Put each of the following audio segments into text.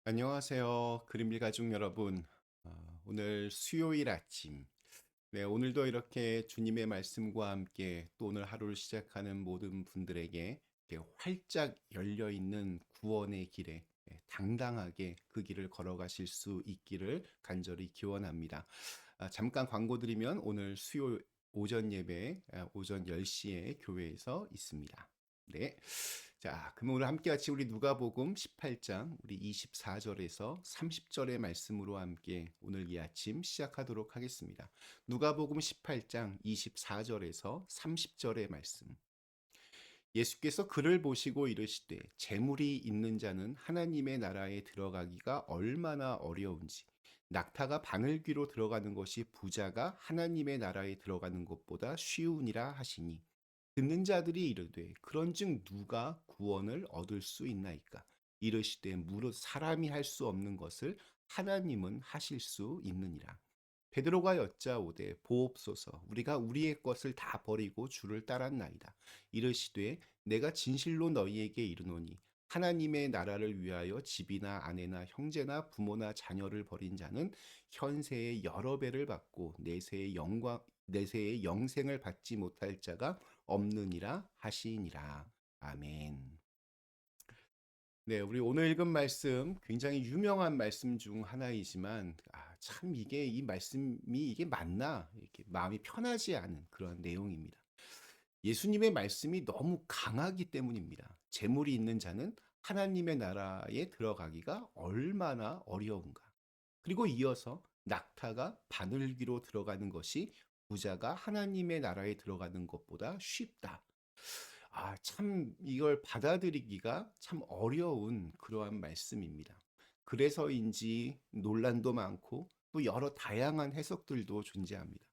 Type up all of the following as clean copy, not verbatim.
안녕하세요. 그림빌 가족 여러분. 오늘 수요일 아침. 네, 오늘도 이렇게 주님의 말씀과 함께 또 오늘 하루를 시작하는 모든 분들에게 이렇게 활짝 열려 있는 구원의 길에 당당하게 그 길을 걸어가실 수 있기를 간절히 기원합니다. 잠깐 광고 드리면 오늘 수요 오전 예배 오전 10시에 교회에서 있습니다. 네. 자, 그럼 오늘 함께 같이 우리 누가복음 18장 우리 24절에서 30절의 말씀으로 함께 오늘 이 아침 시작하도록 하겠습니다. 누가복음 18장 24절에서 30절의 말씀. 예수께서 그를 보시고 이르시되 재물이 있는 자는 하나님의 나라에 들어가기가 얼마나 어려운지 낙타가 바늘귀로 들어가는 것이 부자가 하나님의 나라에 들어가는 것보다 쉬우니라 하시니 듣는 자들이 이르되 그런즉 누가 구원을 얻을 수 있나이까 이르시되 무릇 사람이 할 수 없는 것을 하나님은 하실 수 있느니라. 베드로가 여짜오되 보옵소서 우리가 우리의 것을 다 버리고 주를 따랐나이다. 이르시되 내가 진실로 너희에게 이르노니 하나님의 나라를 위하여 집이나 아내나 형제나 부모나 자녀를 버린 자는 현세의 여러 배를 받고 내세의 영생을 받지 못할 자가 없느니라 하시니라. 아멘. 네, 우리 오늘 읽은 말씀 굉장히 유명한 말씀 중 하나이지만 참 이게 이 말씀이 이게 맞나 이렇게 마음이 편하지 않은 그런 내용입니다. 예수님의 말씀이 너무 강하기 때문입니다. 재물이 있는 자는 하나님의 나라에 들어가기가 얼마나 어려운가. 그리고 이어서 낙타가 바늘귀로 들어가는 것이 부자가 하나님의 나라에 들어가는 것보다 쉽다. 참 이걸 받아들이기가 참 어려운 그러한 말씀입니다. 그래서인지 논란도 많고 또 여러 다양한 해석들도 존재합니다.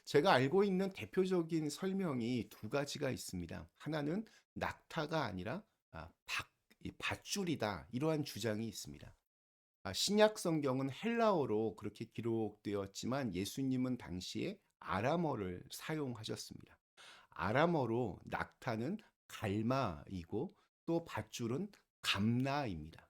제가 알고 있는 대표적인 설명이 두 가지가 있습니다. 하나는 낙타가 아니라 이 밧줄이다. 이러한 주장이 있습니다. 신약 성경은 헬라어로 그렇게 기록되었지만 예수님은 당시에 아람어를 사용하셨습니다. 아람어로 낙타는 갈마이고 또 밧줄은 감나입니다.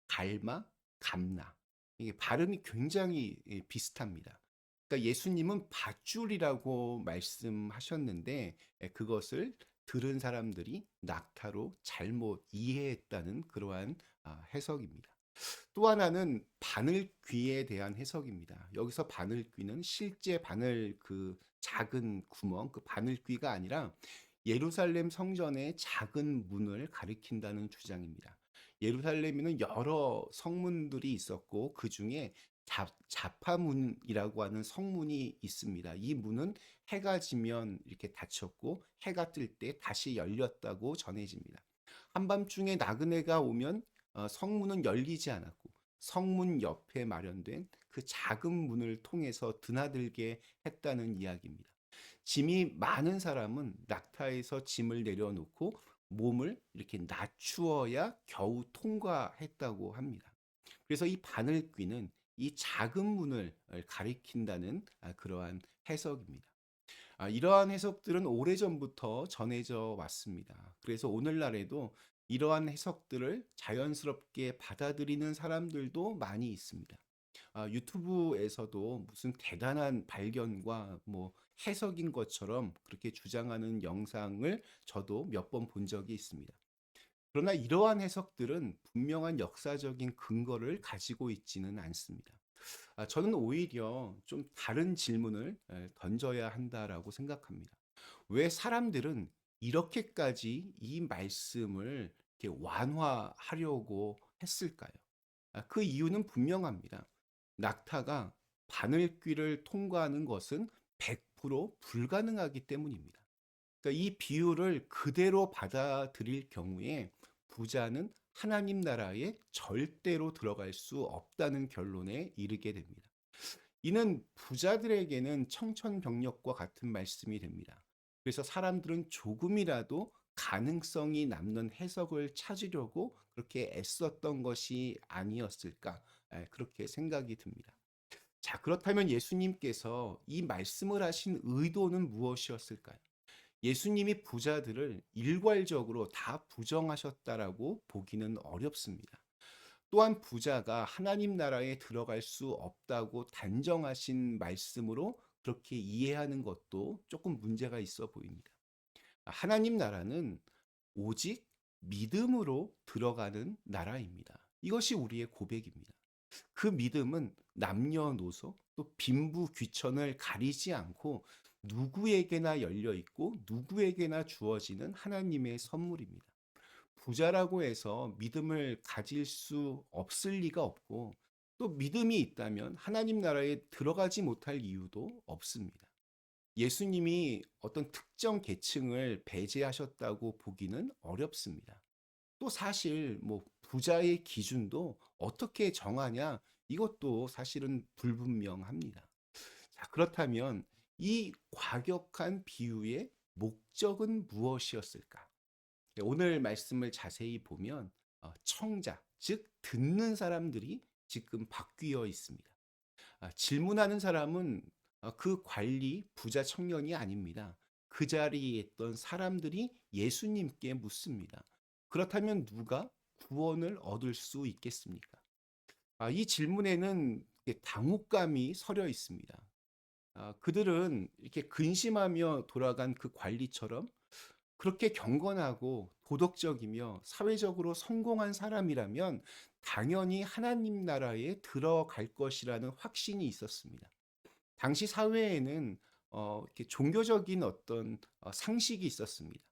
갈마, 감나. 이게 발음이 굉장히 비슷합니다. 그러니까 예수님은 밧줄이라고 말씀하셨는데 그것을 들은 사람들이 낙타로 잘못 이해했다는 그러한 해석입니다. 또 하나는 바늘귀에 대한 해석입니다. 여기서 바늘귀는 실제 바늘 그 작은 구멍, 그 바늘귀가 아니라 예루살렘 성전의 작은 문을 가리킨다는 주장입니다. 예루살렘에는 여러 성문들이 있었고 그 중에 자파문이라고 하는 성문이 있습니다. 이 문은 해가 지면 이렇게 닫혔고 해가 뜰 때 다시 열렸다고 전해집니다. 한밤중에 나그네가 오면 성문은 열리지 않았고 성문 옆에 마련된 그 작은 문을 통해서 드나들게 했다는 이야기입니다. 짐이 많은 사람은 낙타에서 짐을 내려놓고 몸을 이렇게 낮추어야 겨우 통과했다고 합니다. 그래서 이 바늘귀는 이 작은 문을 가리킨다는 그러한 해석입니다. 이러한 해석들은 오래전부터 전해져 왔습니다. 그래서 오늘날에도 이러한 해석들을 자연스럽게 받아들이는 사람들도 많이 있습니다. 유튜브에서도 무슨 대단한 발견과 뭐 해석인 것처럼 그렇게 주장하는 영상을 저도 몇 번 본 적이 있습니다. 그러나 이러한 해석들은 분명한 역사적인 근거를 가지고 있지는 않습니다. 저는 오히려 좀 다른 질문을 던져야 한다라고 생각합니다. 왜 사람들은 이렇게까지 이 말씀을 이렇게 완화하려고 했을까요? 그 이유는 분명합니다. 낙타가 바늘귀를 통과하는 것은 100% 불가능하기 때문입니다. 그러니까 이 비유를 그대로 받아들일 경우에 부자는 하나님 나라에 절대로 들어갈 수 없다는 결론에 이르게 됩니다. 이는 부자들에게는 청천벽력과 같은 말씀이 됩니다. 그래서 사람들은 조금이라도 가능성이 남는 해석을 찾으려고 그렇게 애썼던 것이 아니었을까, 그렇게 생각이 듭니다. 자, 그렇다면 예수님께서 이 말씀을 하신 의도는 무엇이었을까요? 예수님이 부자들을 일괄적으로 다 부정하셨다라고 보기는 어렵습니다. 또한 부자가 하나님 나라에 들어갈 수 없다고 단정하신 말씀으로 그렇게 이해하는 것도 조금 문제가 있어 보입니다. 하나님 나라는 오직 믿음으로 들어가는 나라입니다. 이것이 우리의 고백입니다. 그 믿음은 남녀노소 또 빈부귀천을 가리지 않고 누구에게나 열려 있고 누구에게나 주어지는 하나님의 선물입니다. 부자라고 해서 믿음을 가질 수 없을 리가 없고 또 믿음이 있다면 하나님 나라에 들어가지 못할 이유도 없습니다. 예수님이 어떤 특정 계층을 배제하셨다고 보기는 어렵습니다. 또 사실 뭐 부자의 기준도 어떻게 정하냐 이것도 사실은 불분명합니다. 자, 그렇다면 이 과격한 비유의 목적은 무엇이었을까? 네, 오늘 말씀을 자세히 보면 청자, 즉 듣는 사람들이 지금 바뀌어 있습니다. 질문하는 사람은 그 관리 부자 청년이 아닙니다. 그 자리에 있던 사람들이 예수님께 묻습니다. 그렇다면 누가 구원을 얻을 수 있겠습니까? 이 질문에는 당혹감이 서려 있습니다. 그들은 이렇게 근심하며 돌아간 그 관리처럼 그렇게 경건하고 도덕적이며 사회적으로 성공한 사람이라면 당연히 하나님 나라에 들어갈 것이라는 확신이 있었습니다. 당시 사회에는 이렇게 종교적인 어떤 상식이 있었습니다.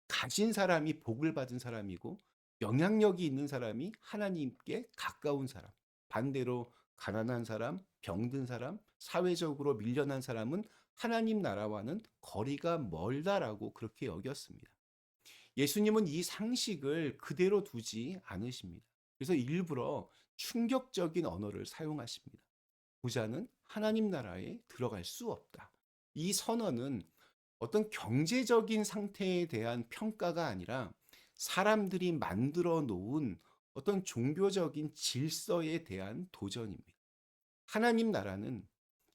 가진 사람이 복을 받은 사람이고 영향력이 있는 사람이 하나님께 가까운 사람. 반대로 가난한 사람, 병든 사람, 사회적으로 밀려난 사람은 하나님 나라와는 거리가 멀다라고 그렇게 여겼습니다. 예수님은 이 상식을 그대로 두지 않으십니다. 그래서 일부러 충격적인 언어를 사용하십니다. 부자는 하나님 나라에 들어갈 수 없다. 이 선언은 어떤 경제적인 상태에 대한 평가가 아니라 사람들이 만들어 놓은 어떤 종교적인 질서에 대한 도전입니다. 하나님 나라는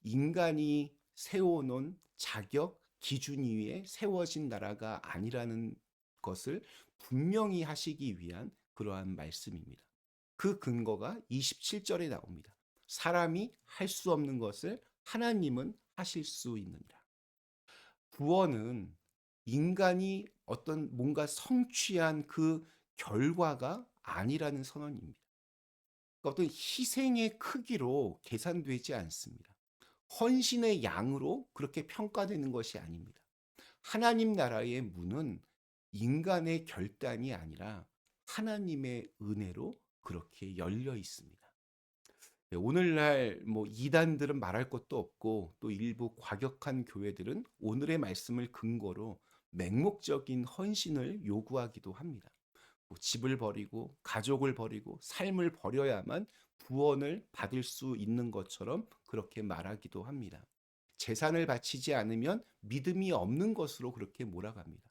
인간이 세워놓은 자격, 기준 위에 세워진 나라가 아니라는 것을 분명히 하시기 위한 그러한 말씀입니다. 그 근거가 27절에 나옵니다. 사람이 할 수 없는 것을 하나님은 하실 수 있느니라. 구원은 인간이 어떤 뭔가 성취한 그 결과가 아니라는 선언입니다. 그러니까 어떤 희생의 크기로 계산되지 않습니다. 헌신의 양으로 그렇게 평가되는 것이 아닙니다. 하나님 나라의 문은 인간의 결단이 아니라 하나님의 은혜로 그렇게 열려 있습니다. 네, 오늘날 뭐 이단들은 말할 것도 없고 또 일부 과격한 교회들은 오늘의 말씀을 근거로 맹목적인 헌신을 요구하기도 합니다. 뭐 집을 버리고 가족을 버리고 삶을 버려야만 구원을 받을 수 있는 것처럼 그렇게 말하기도 합니다. 재산을 바치지 않으면 믿음이 없는 것으로 그렇게 몰아갑니다.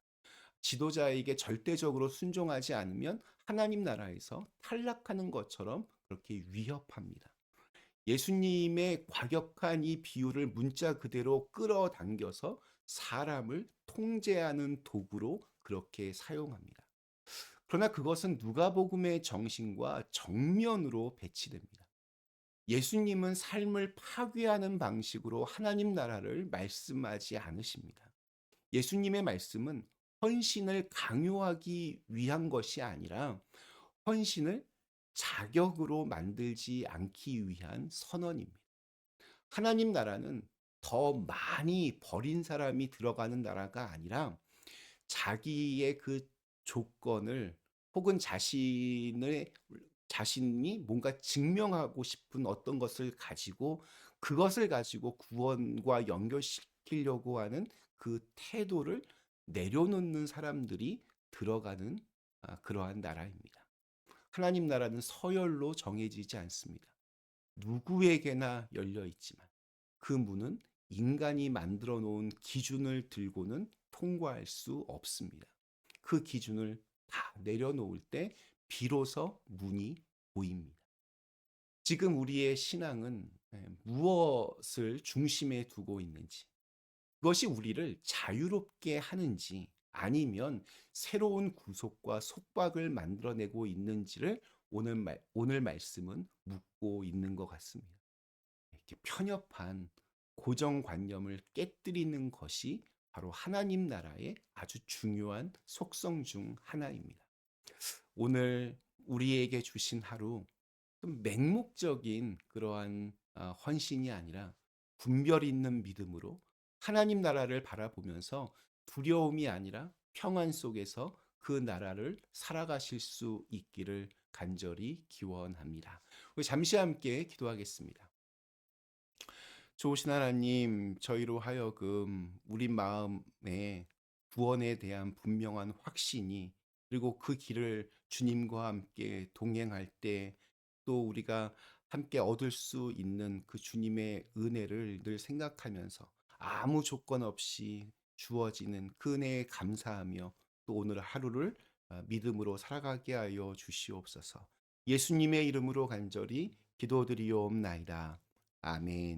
지도자에게 절대적으로 순종하지 않으면 하나님 나라에서 탈락하는 것처럼 그렇게 위협합니다. 예수님의 과격한 이 비유를 문자 그대로 끌어당겨서 사람을 통제하는 도구로 그렇게 사용합니다. 그러나 그것은 누가복음의 정신과 정면으로 배치됩니다. 예수님은 삶을 파괴하는 방식으로 하나님 나라를 말씀하지 않으십니다. 예수님의 말씀은 헌신을 강요하기 위한 것이 아니라 헌신을 자격으로 만들지 않기 위한 선언입니다. 하나님 나라는 더 많이 버린 사람이 들어가는 나라가 아니라 자기의 그 조건을 혹은 자신이 뭔가 증명하고 싶은 어떤 것을 가지고 그것을 가지고 구원과 연결시키려고 하는 그 태도를 내려놓는 사람들이 들어가는 그러한 나라입니다. 하나님 나라는 서열로 정해지지 않습니다. 누구에게나 열려 있지만 그 문은 인간이 만들어 놓은 기준을 들고는 통과할 수 없습니다. 그 기준을 다 내려놓을 때 비로소 문이 보입니다. 지금 우리의 신앙은 무엇을 중심에 두고 있는지, 그것이 우리를 자유롭게 하는지 아니면 새로운 구속과 속박을 만들어내고 있는지를 오늘 말씀은 묻고 있는 것 같습니다. 이렇게 편협한 고정관념을 깨뜨리는 것이 바로 하나님 나라의 아주 중요한 속성 중 하나입니다. 오늘 우리에게 주신 하루 좀 맹목적인 그러한 헌신이 아니라 분별 있는 믿음으로 하나님 나라를 바라보면서 두려움이 아니라 평안 속에서 그 나라를 살아가실 수 있기를 간절히 기원합니다. 우리 잠시 함께 기도하겠습니다. 좋으신 하나님, 저희로 하여금 우리 마음에 구원에 대한 분명한 확신이, 그리고 그 길을 주님과 함께 동행할 때 또 우리가 함께 얻을 수 있는 그 주님의 은혜를 늘 생각하면서 아무 조건 없이 주어지는 그 은혜에 감사하며 또 오늘 하루를 믿음으로 살아가게 하여 주시옵소서. 예수님의 이름으로 간절히 기도드리옵나이다. 아멘.